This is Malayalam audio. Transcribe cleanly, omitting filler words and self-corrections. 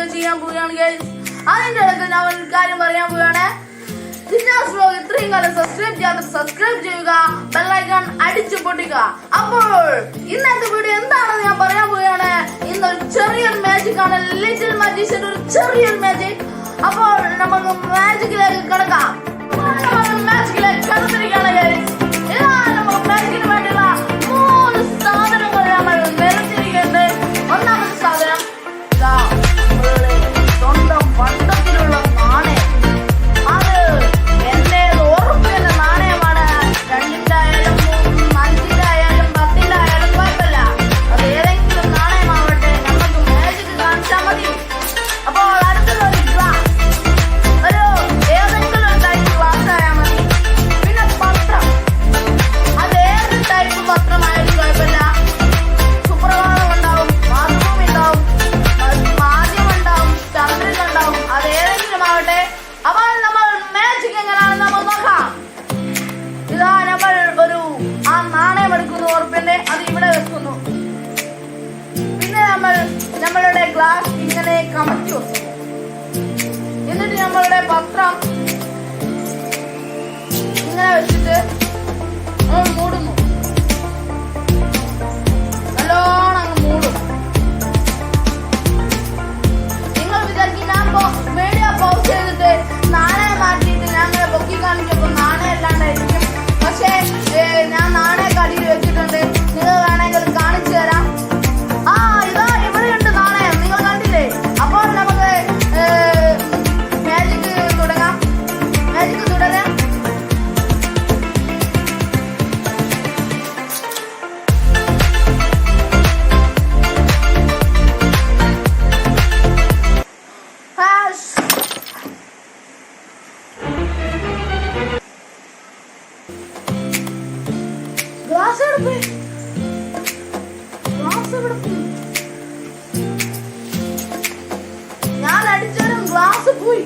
വീഡിയോ ചെയ്യാൻ പോവുകയാണ് ഗൈസ്. അതിന്റെ ഇടയ്ക്ക് ഞാൻ ഒരു കാര്യം പറയാൻ പോവുകയാണ്. ജിനാസ് വ്ലോഗ് ഇത്രയും കാലം സബ്സ്ക്രൈബ് ചെയ്യാതെ സബ്സ്ക്രൈബ് ചെയ്യുക, ബെല്ലൈക്കൺ അടിച്ചു പൊട്ടിക്കുക. അപ്പോൾ ഇന്നത്തെ വീഡിയോ എന്താണെന്ന് ഞാൻ പറയാൻ പോവുകയാണ്. ഇന്നൊരു ചെറിയൊരു മാജിക് ആണ്, ലിറ്റിൽ മാജിഷ്യൻ, ഒരു ചെറിയൊരു മാജിക്. അപ്പോൾ നമുക്ക് മാജിക്കിലേക്ക് കിടക്കാം. മാജിക്കിലേക്ക് കടന്നിരിക്കുകയാണ് ഗൈസ്. ഇതാ നമുക്ക് മാജിക്കിന് വേണ്ടിയുള്ള 3 സാധനങ്ങൾ നമ്മൾ നിരത്തിയിരിക്കുന്നത്. ഒന്നാമത്തെ സാധനം ഇതാ നമ്മളുടെ സ്വന്തം വട്ടത്തിലുള്ള നാണയം. അത് എന്റെ ഉറപ്പിന്റെ നാണയമാണ്. 2 ആയാലും 5 ആയാലും 10 ആയാലും കുഴപ്പമില്ല. അത് ഏതെങ്കിലും നാണയമാവട്ടെ, നമുക്ക് മാജിക് കാണിച്ചാൽ മതി. അപ്പോൾ അടുത്തത് ഒരു ഗ്ലാസ്, ഒരു ഏതെങ്കിലും ടൈപ്പ് ഗ്ലാസ് ആയാൽ മതി. പിന്നെ പത്രം, അത് ഏത് ടൈപ്പ് പത്രമായാലും കുഴപ്പമില്ല. സുപ്രഭാതം ഉണ്ടാവും, മാതൃഭൂമി ഉണ്ടാവും, മാധ്യമം ഉണ്ടാവും, ചന്ദ്രിക ഉണ്ടാവും, അത് ഏതെങ്കിലും ആവട്ടെ. അപ്പോൾ നമ്മൾ മാജിക് എങ്ങനെയാണെന്ന് നമ്മൾ നോക്കാം. ഇതാ നമ്മൾ ആ നാണയം എടുക്കുന്നു, ഉറപ്പിന്റെ, അത് ഇവിടെ വെക്കുന്നു. പിന്നെ നമ്മളുടെ ഗ്ലാസ് ഇങ്ങനെ കമഴ്ത്തി വെക്കുന്നു. എന്നിട്ട് നമ്മളുടെ പത്രം ഇങ്ങനെ വെച്ചിട്ട് നമ്മൾ മൂടുന്നു. നല്ലോണം അങ്ങ് മൂടും. നിങ്ങൾ വിചാരിക്കും ഞാൻ വീഡിയോ പൗസ് ചെയ്തിട്ട് നാണയം മാറ്റിയിട്ട് ഞാൻ അങ്ങനെ പൊക്കി കാണിച്ചപ്പോൾ നാണയം ഇല്ലാണ്ടായിരിക്കും. പക്ഷേ ഞാൻ നാണയം കടിയിൽ വെച്ചിട്ടുണ്ട്. നിങ്ങൾ വേണമെങ്കിൽ കാണിച്ചു തരാം. ഇതാ ഇവിടെയുണ്ട് നാണയം, നിങ്ങൾ കണ്ടില്ലേ? അപ്പോൾ നമുക്ക് മാജിക് തുടങ്ങാം. മാജിക് തുടരാം. ഗ്ലാസ് എടുപ്പ്, ഗ്ലാസ് എവിടെ പോയി? ഞാൻ അടിച്ചാലും ഗ്ലാസ് പോയി.